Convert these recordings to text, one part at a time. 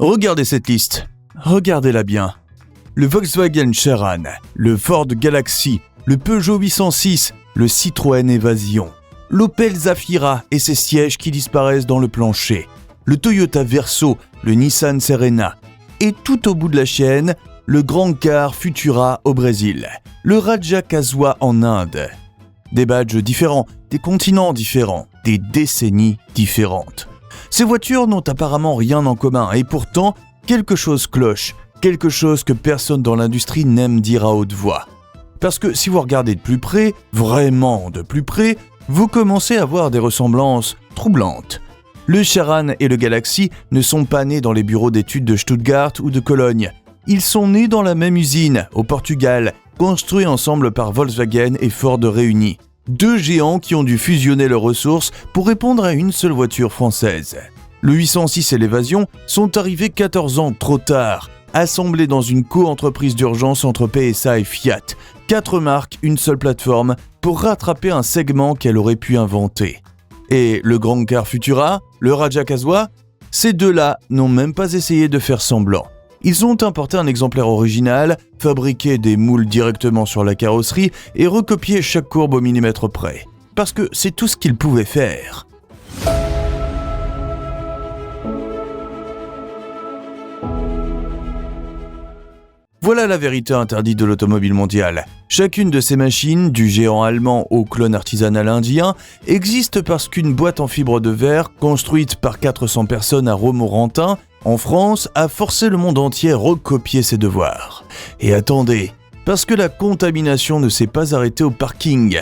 Regardez cette liste. Regardez-la bien. Le Volkswagen Charan, le Ford Galaxy, le Peugeot 806, le Citroën Evasion, l'Opel Zafira et ses sièges qui disparaissent dans le plancher, le Toyota Verso, le Nissan Serena, et tout au bout de la chaîne, le Grand Car Futura au Brésil, le Rajakawa en Inde. Des badges différents, des continents différents, des décennies différentes. Ces voitures n'ont apparemment rien en commun et pourtant, quelque chose cloche, quelque chose que personne dans l'industrie n'aime dire à haute voix. Parce que si vous regardez de plus près, vraiment de plus près, vous commencez à voir des ressemblances troublantes. Le Charan et le Galaxy ne sont pas nés dans les bureaux d'études de Stuttgart ou de Cologne. Ils sont nés dans la même usine, au Portugal, construits ensemble par Volkswagen et Ford réunis. Deux géants qui ont dû fusionner leurs ressources pour répondre à une seule voiture française. Le 806 et l'Evasion sont arrivés 14 ans trop tard, assemblés dans une co-entreprise d'urgence entre PSA et Fiat. 4 marques, une seule plateforme, pour rattraper un segment qu'elle aurait pu inventer. Et le Grand Car Futura, le Rajakawa, ces deux-là n'ont même pas essayé de faire semblant. Ils ont importé un exemplaire original, fabriqué des moules directement sur la carrosserie et recopié chaque courbe au millimètre près. Parce que c'est tout ce qu'ils pouvaient faire. Voilà la vérité interdite de l'automobile mondiale. Chacune de ces machines, du géant allemand au clone artisanal indien, existe parce qu'une boîte en fibre de verre, construite par 400 personnes à Romorantin, en France, a forcé le monde entier à recopier ses devoirs. Et attendez, parce que la contamination ne s'est pas arrêtée au parking.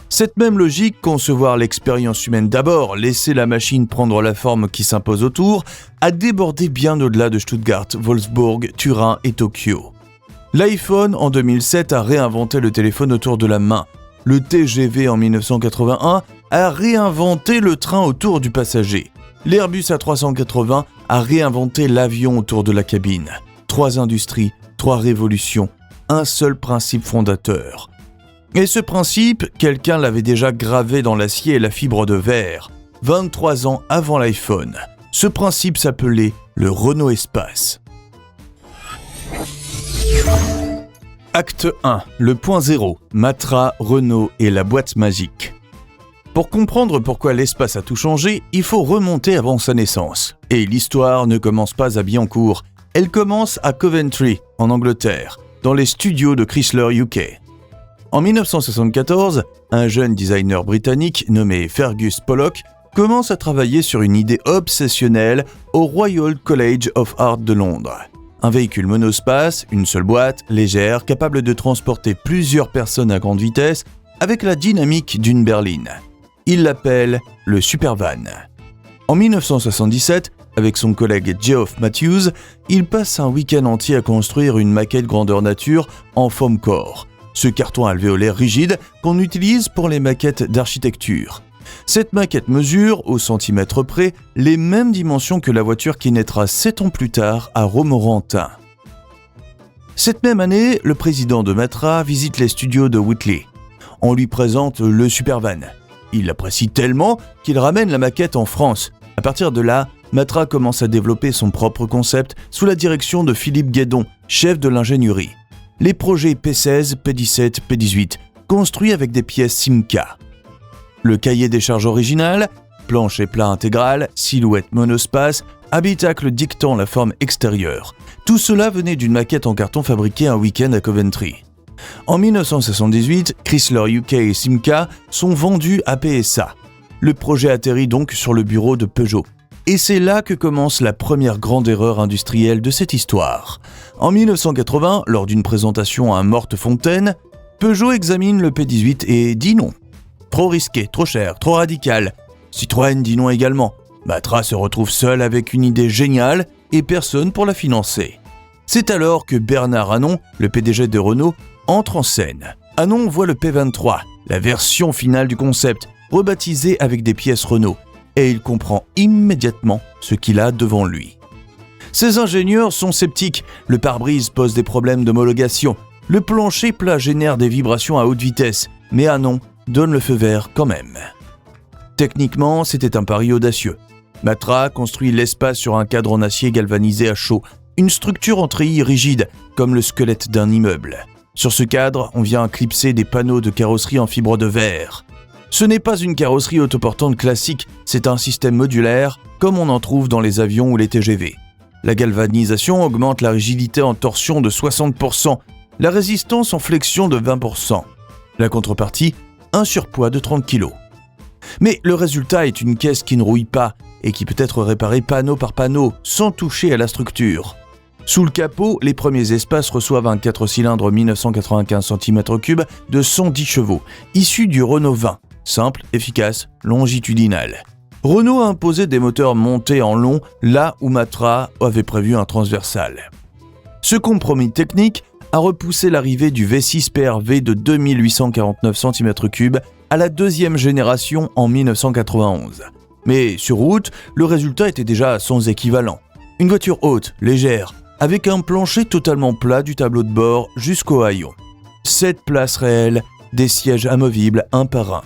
Cette même logique, concevoir l'expérience humaine d'abord, laisser la machine prendre la forme qui s'impose autour, a débordé bien au-delà de Stuttgart, Wolfsburg, Turin et Tokyo. L'iPhone, en 2007, a réinventé le téléphone autour de la main. Le TGV, en 1981, a réinventé le train autour du passager. L'Airbus A380 a réinventé l'avion autour de la cabine. 3 industries, 3 révolutions, un seul principe fondateur. Et ce principe, quelqu'un l'avait déjà gravé dans l'acier et la fibre de verre, 23 ans avant l'iPhone. Ce principe s'appelait le Renault Espace. Acte 1, le point zéro, Matra, Renault et la boîte magique. Pour comprendre pourquoi l'espace a tout changé, il faut remonter avant sa naissance. Et l'histoire ne commence pas à Billancourt, elle commence à Coventry, en Angleterre, dans les studios de Chrysler UK. En 1974, un jeune designer britannique nommé Fergus Pollock commence à travailler sur une idée obsessionnelle au Royal College of Art de Londres. Un véhicule monospace, une seule boîte, légère, capable de transporter plusieurs personnes à grande vitesse, avec la dynamique d'une berline. Il l'appelle le Supervan. En 1977, avec son collègue Geoff Matthews, il passe un week-end entier à construire une maquette grandeur nature en foam core. Ce carton alvéolaire rigide qu'on utilise pour les maquettes d'architecture. Cette maquette mesure, au centimètre près, les mêmes dimensions que la voiture qui naîtra 7 ans plus tard à Romorantin. Cette même année, le président de Matra visite les studios de Whitley. On lui présente le Supervan. Il l'apprécie tellement qu'il ramène la maquette en France. À partir de là, Matra commence à développer son propre concept sous la direction de Philippe Guédon, chef de l'ingénierie. Les projets P16, P17, P18, construits avec des pièces Simca. Le cahier des charges original, planche et plat intégral, silhouette monospace, habitacle dictant la forme extérieure. Tout cela venait d'une maquette en carton fabriquée un week-end à Coventry. En 1978, Chrysler UK et Simca sont vendus à PSA. Le projet atterrit donc sur le bureau de Peugeot. Et c'est là que commence la première grande erreur industrielle de cette histoire. En 1980, lors d'une présentation à Mortefontaine, Peugeot examine le P18 et dit non. Trop risqué, trop cher, trop radical. Citroën dit non également. Matra se retrouve seul avec une idée géniale et personne pour la financer. C'est alors que Bernard Anon, le PDG de Renault, entre en scène. Anon voit le P23, la version finale du concept, rebaptisée avec des pièces Renault. Et il comprend immédiatement ce qu'il a devant lui. Ces ingénieurs sont sceptiques, le pare-brise pose des problèmes d'homologation, le plancher plat génère des vibrations à haute vitesse, mais Anon donne le feu vert quand même. Techniquement, c'était un pari audacieux. Matra construit l'espace sur un cadre en acier galvanisé à chaud, une structure en treillis rigide, comme le squelette d'un immeuble. Sur ce cadre, on vient clipser des panneaux de carrosserie en fibre de verre. Ce n'est pas une carrosserie autoportante classique, c'est un système modulaire, comme on en trouve dans les avions ou les TGV. La galvanisation augmente la rigidité en torsion de 60%, la résistance en flexion de 20%. La contrepartie, un surpoids de 30 kg. Mais le résultat est une caisse qui ne rouille pas et qui peut être réparée panneau par panneau, sans toucher à la structure. Sous le capot, les premiers espaces reçoivent un 4 cylindres 1995 cm3 de 110 chevaux, issu du Renault 20, simple, efficace, longitudinal. Renault a imposé des moteurs montés en long là où Matra avait prévu un transversal. Ce compromis technique a repoussé l'arrivée du V6 PRV de 2849 cm3 à la deuxième génération en 1991. Mais sur route, le résultat était déjà sans équivalent. Une voiture haute, légère, avec un plancher totalement plat du tableau de bord jusqu'au haillon. 7 places réelles, des sièges amovibles un par un.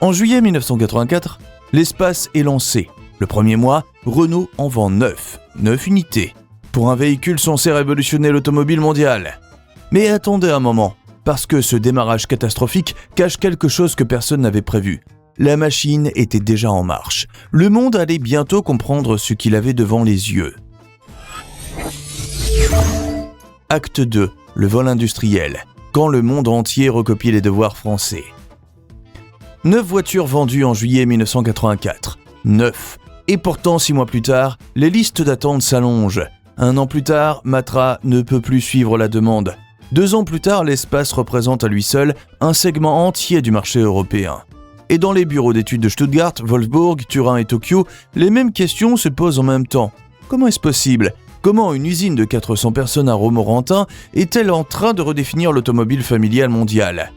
En juillet 1984, l'espace est lancé. Le premier mois, Renault en vend 9 unités, pour un véhicule censé révolutionner l'automobile mondiale. Mais attendez un moment, parce que ce démarrage catastrophique cache quelque chose que personne n'avait prévu. La machine était déjà en marche. Le monde allait bientôt comprendre ce qu'il avait devant les yeux. Acte 2. Le vol industriel. Quand le monde entier recopie les devoirs français. 9 voitures vendues en juillet 1984. 9. Et pourtant, 6 mois plus tard, les listes d'attente s'allongent. 1 an plus tard, Matra ne peut plus suivre la demande. 2 ans plus tard, l'espace représente à lui seul un segment entier du marché européen. Et dans les bureaux d'études de Stuttgart, Wolfsburg, Turin et Tokyo, les mêmes questions se posent en même temps. Comment est-ce possible ? Comment une usine de 400 personnes à Romorantin est-elle en train de redéfinir l'automobile familiale mondiale ?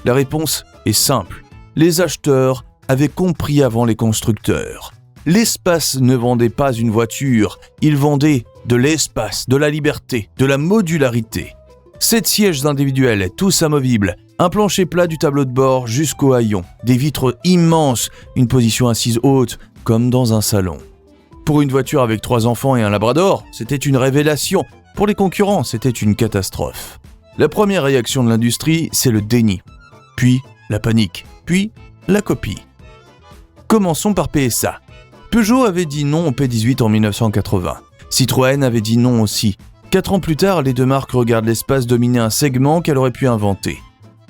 La réponse est simple. Les acheteurs avaient compris avant les constructeurs. L'espace ne vendait pas une voiture, il vendait de l'espace, de la liberté, de la modularité. 7 sièges individuels, tous amovibles, un plancher plat du tableau de bord jusqu'au haillon, des vitres immenses, une position assise haute, comme dans un salon. Pour une voiture avec 3 enfants et un labrador, c'était une révélation. Pour les concurrents, c'était une catastrophe. La première réaction de l'industrie, c'est le déni. Puis, la panique. Puis, la copie. Commençons par PSA. Peugeot avait dit non au P18 en 1980. Citroën avait dit non aussi. 4 ans plus tard, les deux marques regardent l'espace dominer un segment qu'elle aurait pu inventer.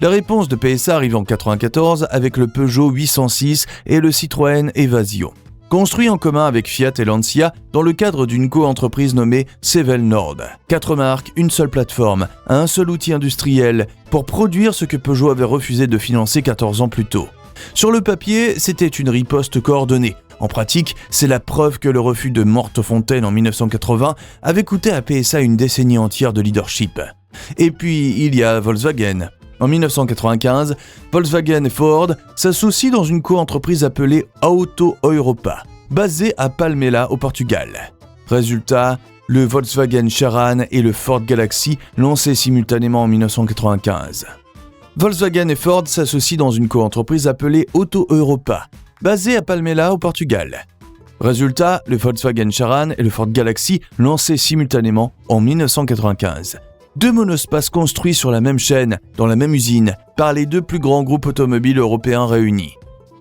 La réponse de PSA arrive en 1994 avec le Peugeot 806 et le Citroën Evasio. Construit en commun avec Fiat et Lancia dans le cadre d'une co-entreprise nommée Sevel Nord. 4 marques, une seule plateforme, un seul outil industriel pour produire ce que Peugeot avait refusé de financer 14 ans plus tôt. Sur le papier, c'était une riposte coordonnée. En pratique, c'est la preuve que le refus de Mortefontaine en 1980 avait coûté à PSA une décennie entière de leadership. Et puis, il y a Volkswagen. En 1995, Volkswagen et Ford s'associent dans une co-entreprise appelée Auto Europa, basée à Palmela au Portugal. Résultat, le Volkswagen Charan et le Ford Galaxy lancés simultanément en 1995. Volkswagen et Ford s'associent dans une co-entreprise appelée Auto Europa, basée à Palmela au Portugal. Résultat, le Volkswagen Charan et le Ford Galaxy lancés simultanément en 1995. 2 monospaces construits sur la même chaîne, dans la même usine, par les 2 plus grands groupes automobiles européens réunis.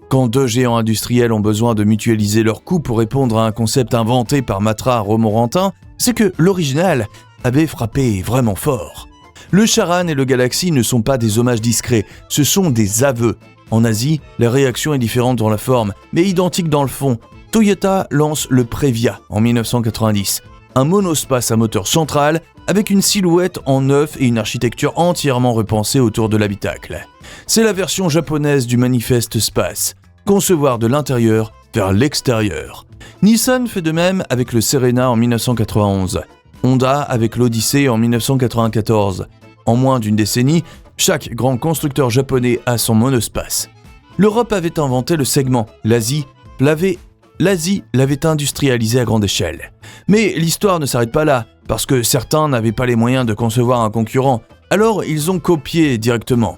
Quand 2 géants industriels ont besoin de mutualiser leurs coûts pour répondre à un concept inventé par Matra à Romorantin, c'est que l'original avait frappé vraiment fort. Le Charan et le Galaxy ne sont pas des hommages discrets, ce sont des aveux. En Asie, la réaction est différente dans la forme, mais identique dans le fond. Toyota lance le Previa en 1990, un monospace à moteur central avec une silhouette en neuf et une architecture entièrement repensée autour de l'habitacle. C'est la version japonaise du Manifest Space, concevoir de l'intérieur vers l'extérieur. Nissan fait de même avec le Serena en 1991, Honda avec l'Odyssey en 1994. En moins d'une décennie, chaque grand constructeur japonais a son monospace. L'Europe avait inventé le segment, l'Asie l'avait industrialisé à grande échelle. Mais l'histoire ne s'arrête pas là, parce que certains n'avaient pas les moyens de concevoir un concurrent, alors ils ont copié directement.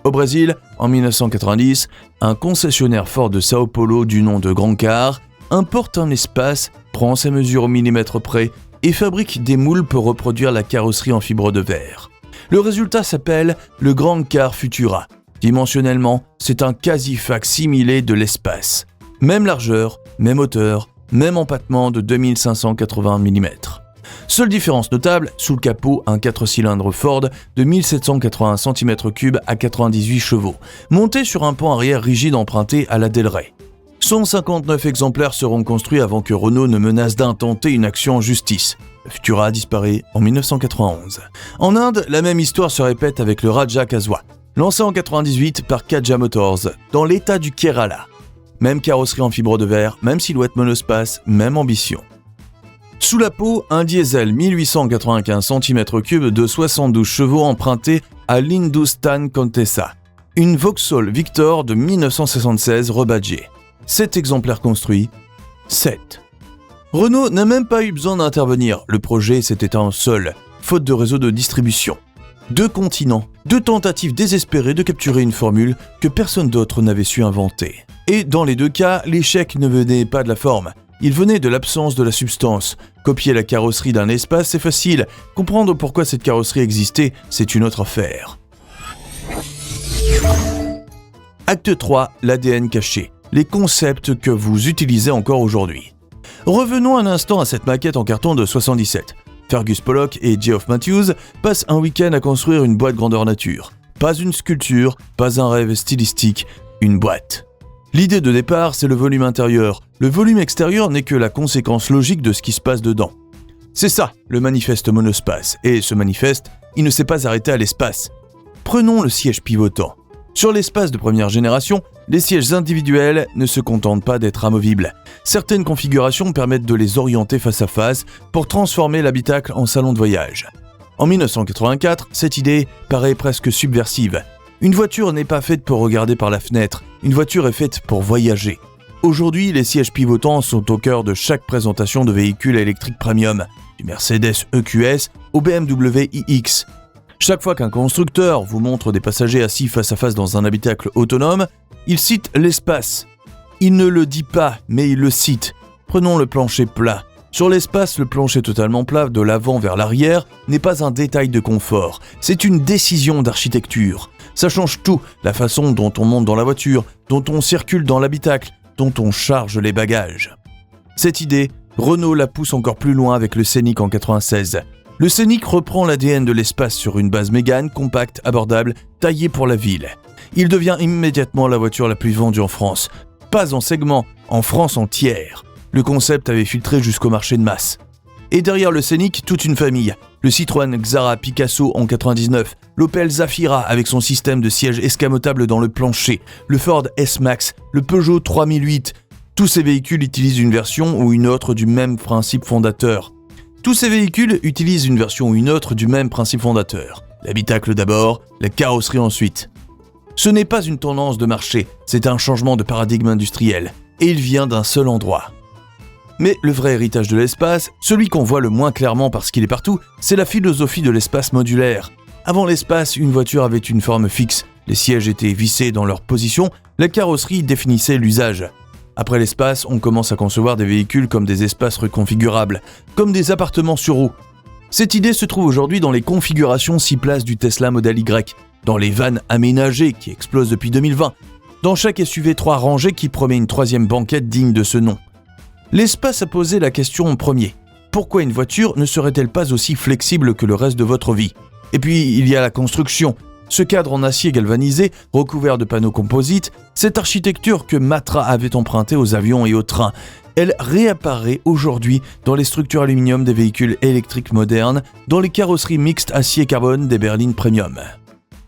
Au Brésil, en 1990, un concessionnaire Ford de Sao Paulo du nom de Grand Car importe un espace, prend ses mesures au millimètre près et fabrique des moules pour reproduire la carrosserie en fibre de verre. Le résultat s'appelle le Grand Car Futura. Dimensionnellement, c'est un quasi-fac-similé de l'espace. Même largeur, même hauteur, même empattement de 2580 mm. Seule différence notable, sous le capot, un 4 cylindres Ford de 1780 cm3 à 98 chevaux, monté sur un pont arrière rigide emprunté à la Del Rey. 159 exemplaires seront construits avant que Renault ne menace d'intenter une action en justice. Le Futura disparaît en 1991. En Inde, la même histoire se répète avec le Raja Kazwa, lancé en 1998 par Kaja Motors, dans l'état du Kerala. Même carrosserie en fibre de verre, même silhouette monospace, même ambition. Sous la peau, un diesel 1895 cm3 de 72 chevaux emprunté à l'Hindustan Contessa. Une Vauxhall Victor de 1976 rebadgée. 7 exemplaires construits, 7. Renault n'a même pas eu besoin d'intervenir, le projet s'est éteint seul, faute de réseau de distribution. 2 continents, 2 tentatives désespérées de capturer une formule que personne d'autre n'avait su inventer. Et dans les 2 cas, l'échec ne venait pas de la forme, il venait de l'absence de la substance. Copier la carrosserie d'un espace, c'est facile. Comprendre pourquoi cette carrosserie existait, c'est une autre affaire. Acte 3, l'ADN caché. Les concepts que vous utilisez encore aujourd'hui. Revenons un instant à cette maquette en carton de 77. Fergus Pollock et Geoff Matthews passent un week-end à construire une boîte grandeur nature. Pas une sculpture, pas un rêve stylistique, une boîte. L'idée de départ, c'est le volume intérieur. Le volume extérieur n'est que la conséquence logique de ce qui se passe dedans. C'est ça, le manifeste monospace. Et ce manifeste, il ne s'est pas arrêté à l'espace. Prenons le siège pivotant. Sur l'espace de première génération, les sièges individuels ne se contentent pas d'être amovibles. Certaines configurations permettent de les orienter face à face pour transformer l'habitacle en salon de voyage. En 1984, cette idée paraît presque subversive. Une voiture n'est pas faite pour regarder par la fenêtre, une voiture est faite pour voyager. Aujourd'hui, les sièges pivotants sont au cœur de chaque présentation de véhicules électriques premium, du Mercedes EQS au BMW iX. Chaque fois qu'un constructeur vous montre des passagers assis face à face dans un habitacle autonome, il cite l'espace. Il ne le dit pas, mais il le cite. Prenons le plancher plat. Sur l'espace, le plancher totalement plat de l'avant vers l'arrière n'est pas un détail de confort, c'est une décision d'architecture. Ça change tout, la façon dont on monte dans la voiture, dont on circule dans l'habitacle, dont on charge les bagages. Cette idée, Renault la pousse encore plus loin avec le Scénic en 1996. Le Scénic reprend l'ADN de l'espace sur une base Mégane, compacte, abordable, taillée pour la ville. Il devient immédiatement la voiture la plus vendue en France. Pas en segment, en France entière. Le concept avait filtré jusqu'au marché de masse. Et derrière le Scénic, toute une famille. Le Citroën Xara Picasso en 99, l'Opel Zafira avec son système de siège escamotable dans le plancher, le Ford S-Max, le Peugeot 3008. Tous ces véhicules utilisent une version ou une autre du même principe fondateur. L'habitacle d'abord, la carrosserie ensuite. Ce n'est pas une tendance de marché, c'est un changement de paradigme industriel. Et il vient d'un seul endroit. Mais le vrai héritage de l'espace, celui qu'on voit le moins clairement parce qu'il est partout, c'est la philosophie de l'espace modulaire. Avant l'espace, une voiture avait une forme fixe, les sièges étaient vissés dans leur position, la carrosserie définissait l'usage. Après l'espace, on commence à concevoir des véhicules comme des espaces reconfigurables, comme des appartements sur roues. Cette idée se trouve aujourd'hui dans les configurations 6 places du Tesla Model Y, dans les vannes aménagées qui explosent depuis 2020, dans chaque SUV 3 rangées qui promet une 3e banquette digne de ce nom. L'espace a posé la question en premier. Pourquoi une voiture ne serait-elle pas aussi flexible que le reste de votre vie ? Et puis, il y a la construction. Ce cadre en acier galvanisé, recouvert de panneaux composites, cette architecture que Matra avait empruntée aux avions et aux trains, elle réapparaît aujourd'hui dans les structures aluminium des véhicules électriques modernes, dans les carrosseries mixtes acier-carbone des berlines premium.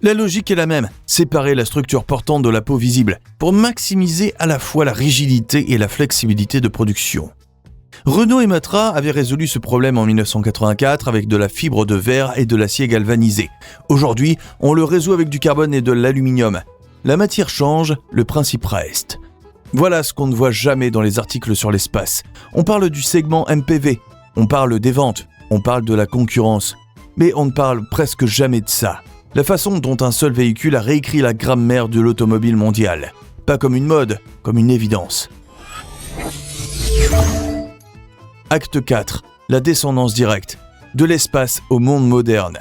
La logique est la même, séparer la structure portante de la peau visible, pour maximiser à la fois la rigidité et la flexibilité de production. Renault et Matra avaient résolu ce problème en 1984 avec de la fibre de verre et de l'acier galvanisé. Aujourd'hui, on le résout avec du carbone et de l'aluminium. La matière change, le principe reste. Voilà ce qu'on ne voit jamais dans les articles sur l'espace. On parle du segment MPV, on parle des ventes, on parle de la concurrence. Mais on ne parle presque jamais de ça. La façon dont un seul véhicule a réécrit la grammaire de l'automobile mondiale. Pas comme une mode, comme une évidence. Acte 4. La descendance directe. De l'espace au monde moderne.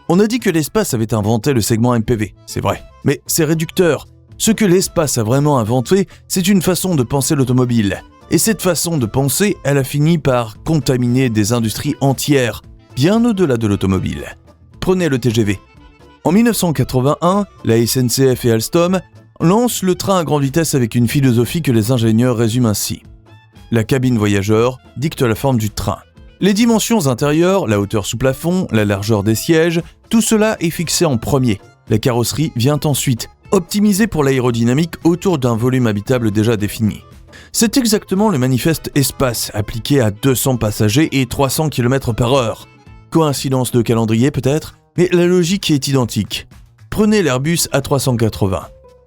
On a dit que l'espace avait inventé le segment MPV, c'est vrai. Mais c'est réducteur. Ce que l'espace a vraiment inventé, c'est une façon de penser l'automobile. Et cette façon de penser, elle a fini par contaminer des industries entières, bien au-delà de l'automobile. Prenez le TGV. En 1981, la SNCF et Alstom lancent le train à grande vitesse avec une philosophie que les ingénieurs résument ainsi. La cabine voyageur dicte la forme du train. Les dimensions intérieures, la hauteur sous plafond, la largeur des sièges, tout cela est fixé en premier. La carrosserie vient ensuite, optimisée pour l'aérodynamique autour d'un volume habitable déjà défini. C'est exactement le manifeste espace appliqué à 200 passagers et 300 km/h. Coïncidence de calendrier peut-être, mais la logique est identique. Prenez l'Airbus A380.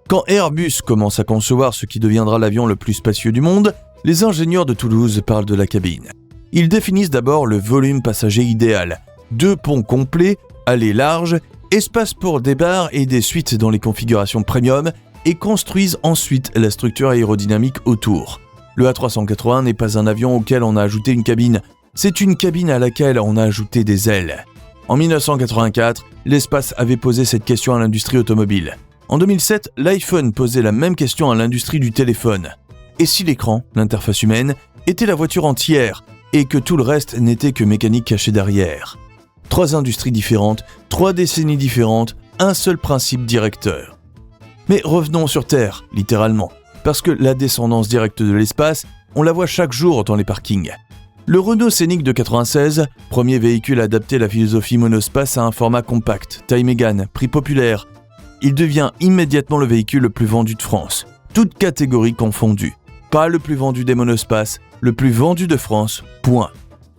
Quand Airbus commence à concevoir ce qui deviendra l'avion le plus spacieux du monde, les ingénieurs de Toulouse parlent de la cabine. Ils définissent d'abord le volume passager idéal. 2 ponts complets, allées larges, espace pour des barres et des suites dans les configurations premium et construisent ensuite la structure aérodynamique autour. Le A380 n'est pas un avion auquel on a ajouté une cabine, c'est une cabine à laquelle on a ajouté des ailes. En 1984, l'espace avait posé cette question à l'industrie automobile. En 2007, l'iPhone posait la même question à l'industrie du téléphone. Et si l'écran, l'interface humaine, était la voiture entière et que tout le reste n'était que mécanique cachée derrière? 3 industries différentes, 3 décennies différentes, un seul principe directeur. Mais revenons sur Terre, littéralement, parce que la descendance directe de l'espace, on la voit chaque jour dans les parkings. Le Renault Scénic de 96, premier véhicule à adapter la philosophie monospace à un format compact, taille mégane, prix populaire. Il devient immédiatement le véhicule le plus vendu de France, toutes catégories confondues. Pas le plus vendu des monospaces, le plus vendu de France, point.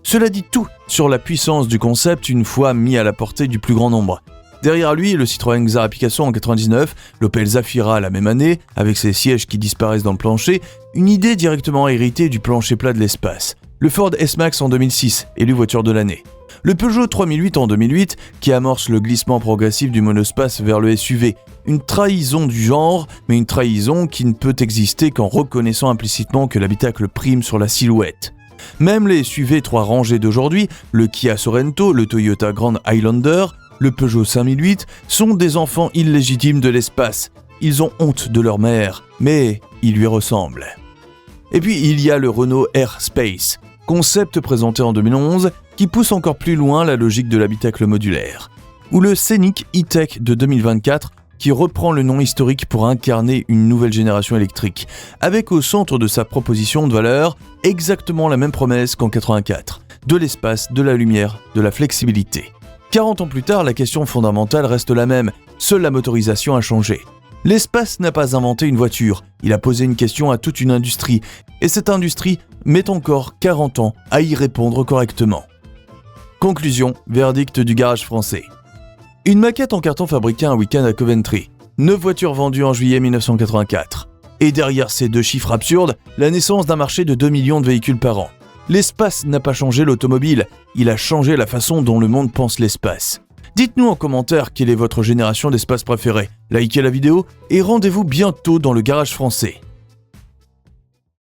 Cela dit tout sur la puissance du concept une fois mis à la portée du plus grand nombre. Derrière lui, le Citroën Xara Picasso en 99, l'Opel Zafira la même année, avec ses sièges qui disparaissent dans le plancher, une idée directement héritée du plancher plat de l'espace. Le Ford S-Max en 2006, élu voiture de l'année. Le Peugeot 3008 en 2008, qui amorce le glissement progressif du monospace vers le SUV. Une trahison du genre, mais une trahison qui ne peut exister qu'en reconnaissant implicitement que l'habitacle prime sur la silhouette. Même les SUV 3 rangées d'aujourd'hui, le Kia Sorento, le Toyota Grand Highlander, le Peugeot 5008, sont des enfants illégitimes de l'espace. Ils ont honte de leur mère, mais ils lui ressemblent. Et puis il y a le Renault Air Space, concept présenté en 2011 qui pousse encore plus loin la logique de l'habitacle modulaire. Ou le Scénic E-Tech de 2024 qui reprend le nom historique pour incarner une nouvelle génération électrique, avec au centre de sa proposition de valeur exactement la même promesse qu'en 84, de l'espace, de la lumière, de la flexibilité. 40 ans plus tard, la question fondamentale reste la même, seule la motorisation a changé. L'espace n'a pas inventé une voiture, il a posé une question à toute une industrie, et cette industrie met encore 40 ans à y répondre correctement. Conclusion, verdict du garage français. Une maquette en carton fabriquée un week-end à Coventry. 9 voitures vendues en juillet 1984. Et derrière ces 2 chiffres absurdes, la naissance d'un marché de 2 millions de véhicules par an. L'espace n'a pas changé l'automobile, il a changé la façon dont le monde pense l'espace. Dites-nous en commentaire quelle est votre génération d'espace préférée. Likez la vidéo et rendez-vous bientôt dans le garage français.